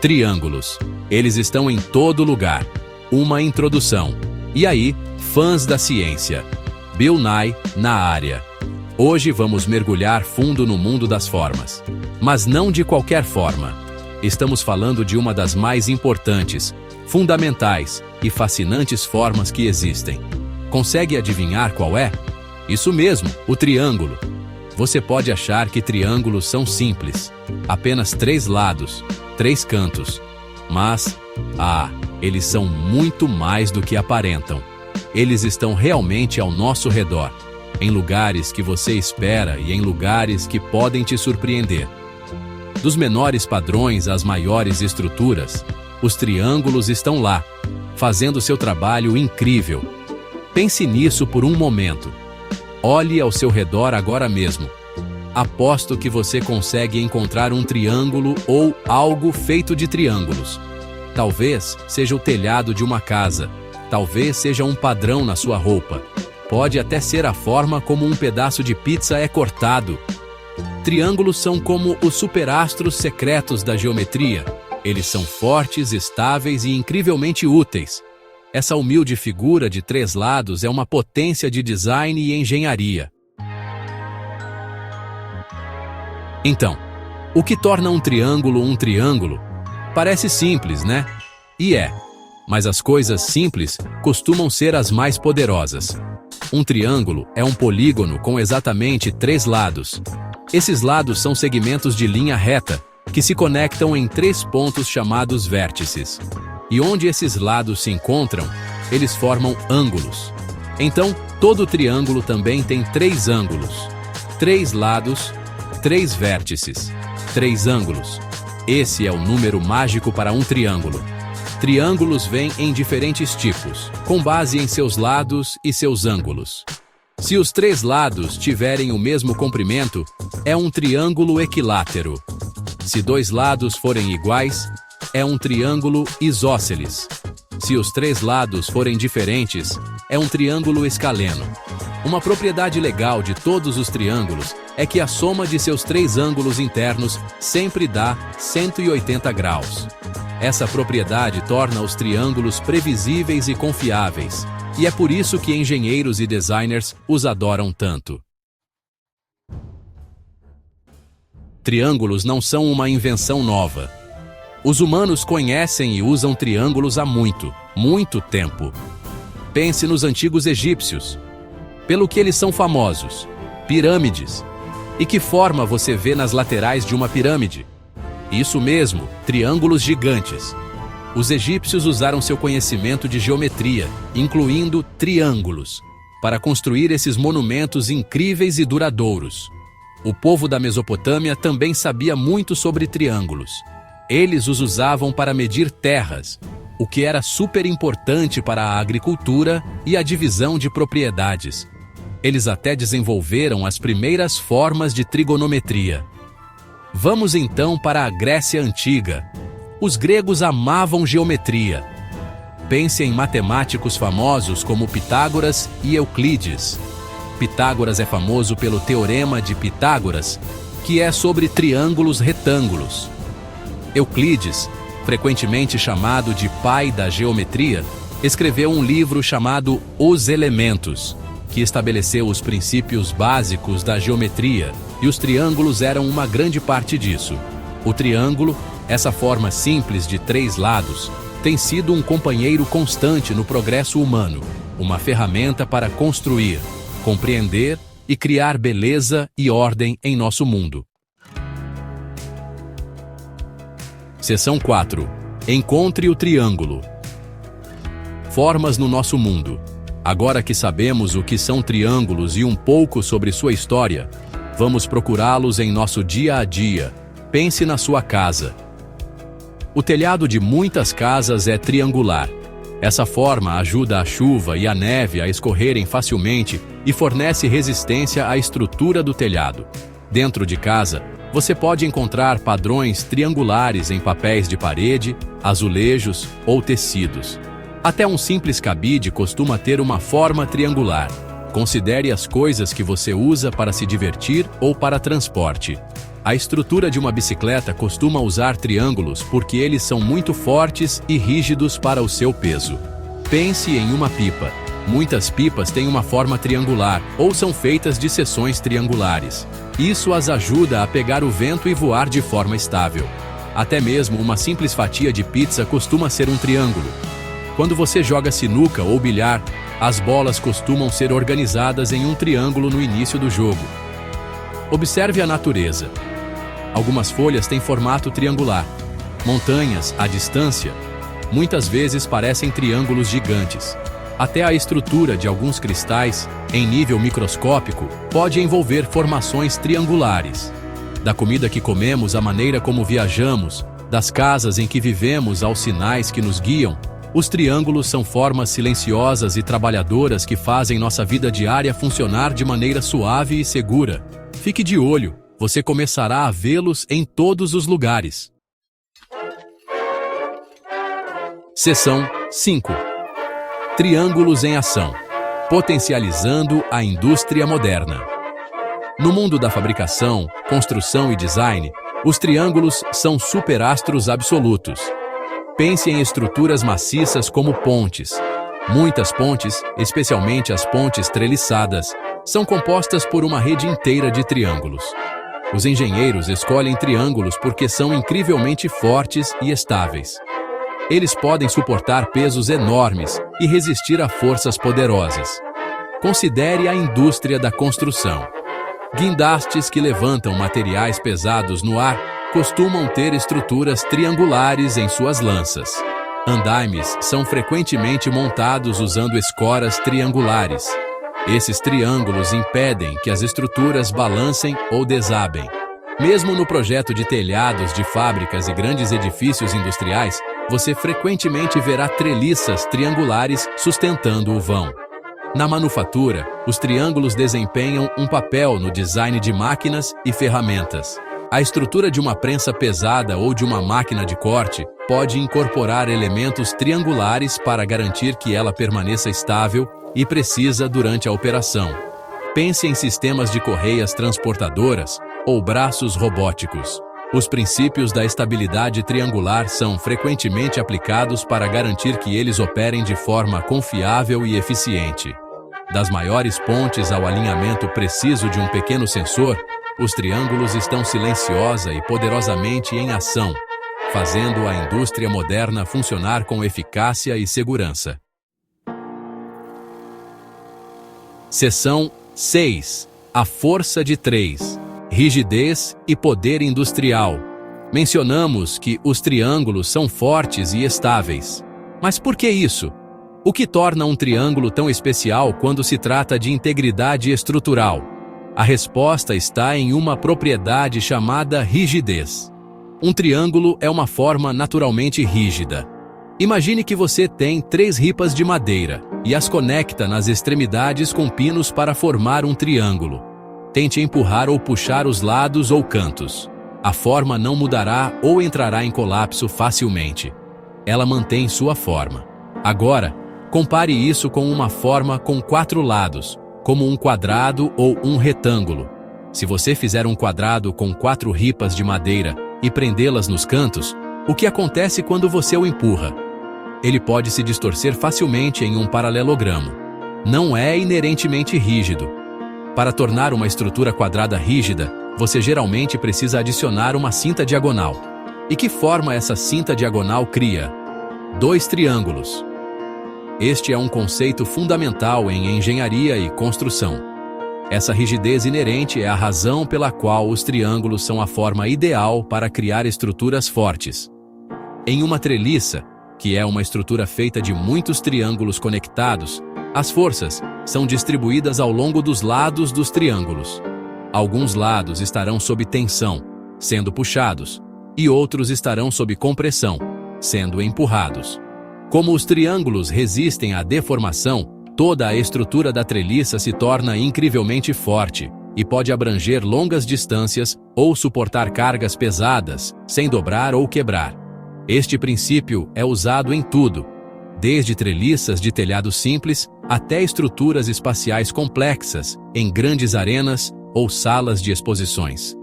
Triângulos. Eles estão em todo lugar. Uma introdução. E aí, fãs da ciência? Bill Nye, na área. Hoje vamos mergulhar fundo no mundo das formas. Mas não de qualquer forma. Estamos falando de uma das mais importantes, fundamentais e fascinantes formas que existem. Consegue adivinhar qual é? Isso mesmo, o triângulo. Você pode achar que triângulos são simples. Apenas 3 lados, 3 cantos. Mas, eles são muito mais do que aparentam. Eles estão realmente ao nosso redor, em lugares que você espera e em lugares que podem te surpreender. Dos menores padrões às maiores estruturas, os triângulos estão lá, fazendo seu trabalho incrível. Pense nisso por um momento. Olhe ao seu redor agora mesmo. Aposto que você consegue encontrar um triângulo ou algo feito de triângulos. Talvez seja o telhado de uma casa. Talvez seja um padrão na sua roupa. Pode até ser a forma como um pedaço de pizza é cortado. Triângulos são como os superastros secretos da geometria. Eles são fortes, estáveis e incrivelmente úteis. Essa humilde figura de 3 lados é uma potência de design e engenharia. Então, o que torna um triângulo um triângulo? Parece simples, né? E é. Mas as coisas simples costumam ser as mais poderosas. Um triângulo é um polígono com exatamente 3 lados. Esses lados são segmentos de linha reta, que se conectam em 3 pontos chamados vértices. E onde esses lados se encontram, eles formam ângulos. Então, todo triângulo também tem 3 ângulos. 3 lados, 3 vértices, 3 ângulos. Esse é o número mágico para um triângulo. Triângulos vêm em diferentes tipos, com base em seus lados e seus ângulos. Se os 3 lados tiverem o mesmo comprimento, é um triângulo equilátero. Se 2 lados forem iguais, é um triângulo isósceles. Se os 3 lados forem diferentes, é um triângulo escaleno. Uma propriedade legal de todos os triângulos é que a soma de seus 3 ângulos internos sempre dá 180 graus. Essa propriedade torna os triângulos previsíveis e confiáveis, e é por isso que engenheiros e designers os adoram tanto. Triângulos não são uma invenção nova. Os humanos conhecem e usam triângulos há muito, muito tempo. Pense nos antigos egípcios. Pelo que eles são famosos? Pirâmides. E que forma você vê nas laterais de uma pirâmide? Isso mesmo, triângulos gigantes. Os egípcios usaram seu conhecimento de geometria, incluindo triângulos, para construir esses monumentos incríveis e duradouros. O povo da Mesopotâmia também sabia muito sobre triângulos. Eles os usavam para medir terras, o que era super importante para a agricultura e a divisão de propriedades. Eles até desenvolveram as primeiras formas de trigonometria. Vamos então para a Grécia Antiga. Os gregos amavam geometria. Pense em matemáticos famosos como Pitágoras e Euclides. Pitágoras é famoso pelo Teorema de Pitágoras, que é sobre triângulos retângulos. Euclides, frequentemente chamado de pai da geometria, escreveu um livro chamado Os Elementos, que estabeleceu os princípios básicos da geometria, e os triângulos eram uma grande parte disso. O triângulo, essa forma simples de 3 lados, tem sido um companheiro constante no progresso humano, uma ferramenta para construir, compreender e criar beleza e ordem em nosso mundo. Seção 4. Encontre o triângulo. Formas no nosso mundo. Agora que sabemos o que são triângulos e um pouco sobre sua história, vamos procurá-los em nosso dia a dia. Pense na sua casa. O telhado de muitas casas é triangular. Essa forma ajuda a chuva e a neve a escorrerem facilmente e fornece resistência à estrutura do telhado. Dentro de casa, você pode encontrar padrões triangulares em papéis de parede, azulejos ou tecidos. Até um simples cabide costuma ter uma forma triangular. Considere as coisas que você usa para se divertir ou para transporte. A estrutura de uma bicicleta costuma usar triângulos porque eles são muito fortes e rígidos para o seu peso. Pense em uma pipa. Muitas pipas têm uma forma triangular ou são feitas de seções triangulares. Isso as ajuda a pegar o vento e voar de forma estável. Até mesmo uma simples fatia de pizza costuma ser um triângulo. Quando você joga sinuca ou bilhar, as bolas costumam ser organizadas em um triângulo no início do jogo. Observe a natureza. Algumas folhas têm formato triangular. Montanhas, à distância, muitas vezes parecem triângulos gigantes. Até a estrutura de alguns cristais, em nível microscópico, pode envolver formações triangulares. Da comida que comemos à maneira como viajamos, das casas em que vivemos aos sinais que nos guiam, os triângulos são formas silenciosas e trabalhadoras que fazem nossa vida diária funcionar de maneira suave e segura. Fique de olho, você começará a vê-los em todos os lugares. Seção 5. Triângulos em ação. Potencializando a indústria moderna. No mundo da fabricação, construção e design, os triângulos são superastros absolutos. Pense em estruturas maciças como pontes. Muitas pontes, especialmente as pontes treliçadas, são compostas por uma rede inteira de triângulos. Os engenheiros escolhem triângulos porque são incrivelmente fortes e estáveis. Eles podem suportar pesos enormes e resistir a forças poderosas. Considere a indústria da construção. Guindastes que levantam materiais pesados no ar costumam ter estruturas triangulares em suas lanças. Andaimes são frequentemente montados usando escoras triangulares. Esses triângulos impedem que as estruturas balancem ou desabem. Mesmo no projeto de telhados de fábricas e grandes edifícios industriais, você frequentemente verá treliças triangulares sustentando o vão. Na manufatura, os triângulos desempenham um papel no design de máquinas e ferramentas. A estrutura de uma prensa pesada ou de uma máquina de corte pode incorporar elementos triangulares para garantir que ela permaneça estável e precisa durante a operação. Pense em sistemas de correias transportadoras ou braços robóticos. Os princípios da estabilidade triangular são frequentemente aplicados para garantir que eles operem de forma confiável e eficiente. Das maiores pontes ao alinhamento preciso de um pequeno sensor, os triângulos estão silenciosa e poderosamente em ação, fazendo a indústria moderna funcionar com eficácia e segurança. Seção 6. A força de 3. Rigidez e poder industrial. Mencionamos que os triângulos são fortes e estáveis. Mas por que isso? O que torna um triângulo tão especial quando se trata de integridade estrutural? A resposta está em uma propriedade chamada rigidez. Um triângulo é uma forma naturalmente rígida. Imagine que você tem 3 ripas de madeira e as conecta nas extremidades com pinos para formar um triângulo. Tente empurrar ou puxar os lados ou cantos. A forma não mudará ou entrará em colapso facilmente. Ela mantém sua forma. Agora, compare isso com uma forma com 4 lados, como um quadrado ou um retângulo. Se você fizer um quadrado com 4 ripas de madeira e prendê-las nos cantos, o que acontece quando você o empurra? Ele pode se distorcer facilmente em um paralelogramo. Não é inerentemente rígido. Para tornar uma estrutura quadrada rígida, você geralmente precisa adicionar uma cinta diagonal. E que forma essa cinta diagonal cria? 2 triângulos. Este é um conceito fundamental em engenharia e construção. Essa rigidez inerente é a razão pela qual os triângulos são a forma ideal para criar estruturas fortes. Em uma treliça, que é uma estrutura feita de muitos triângulos conectados, as forças são distribuídas ao longo dos lados dos triângulos. Alguns lados estarão sob tensão, sendo puxados, e outros estarão sob compressão, sendo empurrados. Como os triângulos resistem à deformação, toda a estrutura da treliça se torna incrivelmente forte e pode abranger longas distâncias ou suportar cargas pesadas, sem dobrar ou quebrar. Este princípio é usado em tudo, desde treliças de telhado simples até estruturas espaciais complexas, em grandes arenas ou salas de exposições.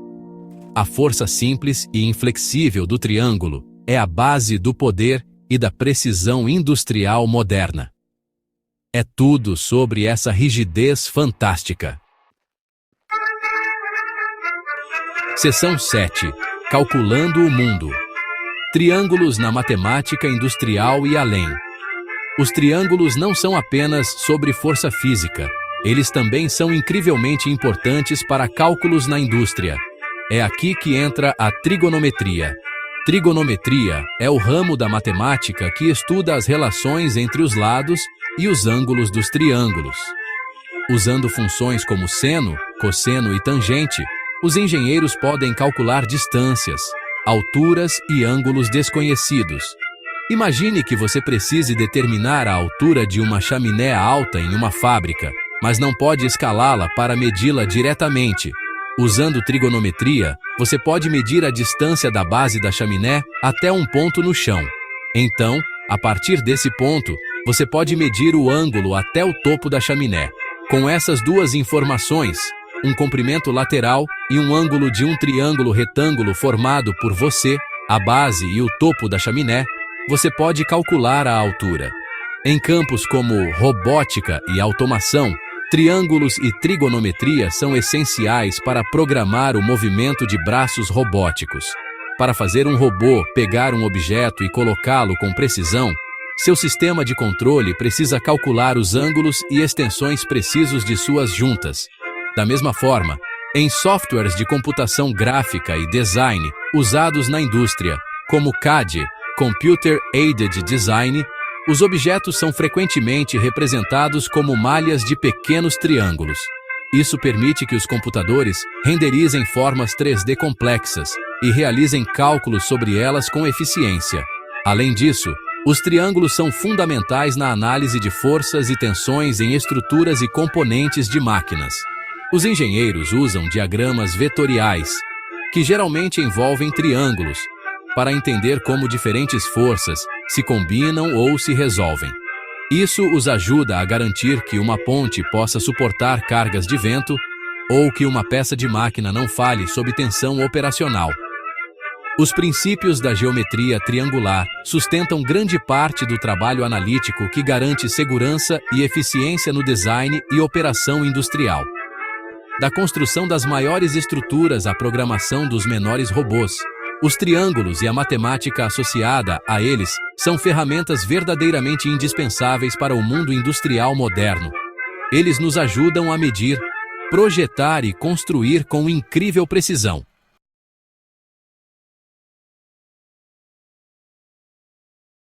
A força simples e inflexível do triângulo é a base do poder e da precisão industrial moderna. É tudo sobre essa rigidez fantástica. Seção 7. Calculando o mundo. Triângulos na matemática industrial e além. Os triângulos não são apenas sobre força física, eles também são incrivelmente importantes para cálculos na indústria. É aqui que entra a trigonometria. Trigonometria é o ramo da matemática que estuda as relações entre os lados e os ângulos dos triângulos. Usando funções como seno, cosseno e tangente, os engenheiros podem calcular distâncias, alturas e ângulos desconhecidos. Imagine que você precise determinar a altura de uma chaminé alta em uma fábrica, mas não pode escalá-la para medi-la diretamente. Usando trigonometria, você pode medir a distância da base da chaminé até um ponto no chão. Então, a partir desse ponto, você pode medir o ângulo até o topo da chaminé. Com essas duas informações, um comprimento lateral e um ângulo de um triângulo retângulo formado por você, a base e o topo da chaminé, você pode calcular a altura. Em campos como robótica e automação, triângulos e trigonometria são essenciais para programar o movimento de braços robóticos. Para fazer um robô pegar um objeto e colocá-lo com precisão, seu sistema de controle precisa calcular os ângulos e extensões precisos de suas juntas. Da mesma forma, em softwares de computação gráfica e design usados na indústria, como CAD, Computer Aided Design, os objetos são frequentemente representados como malhas de pequenos triângulos. Isso permite que os computadores renderizem formas 3D complexas e realizem cálculos sobre elas com eficiência. Além disso, os triângulos são fundamentais na análise de forças e tensões em estruturas e componentes de máquinas. Os engenheiros usam diagramas vetoriais, que geralmente envolvem triângulos, para entender como diferentes forças se combinam ou se resolvem. Isso os ajuda a garantir que uma ponte possa suportar cargas de vento ou que uma peça de máquina não falhe sob tensão operacional. Os princípios da geometria triangular sustentam grande parte do trabalho analítico que garante segurança e eficiência no design e operação industrial. Da construção das maiores estruturas à programação dos menores robôs, os triângulos e a matemática associada a eles são ferramentas verdadeiramente indispensáveis para o mundo industrial moderno. Eles nos ajudam a medir, projetar e construir com incrível precisão.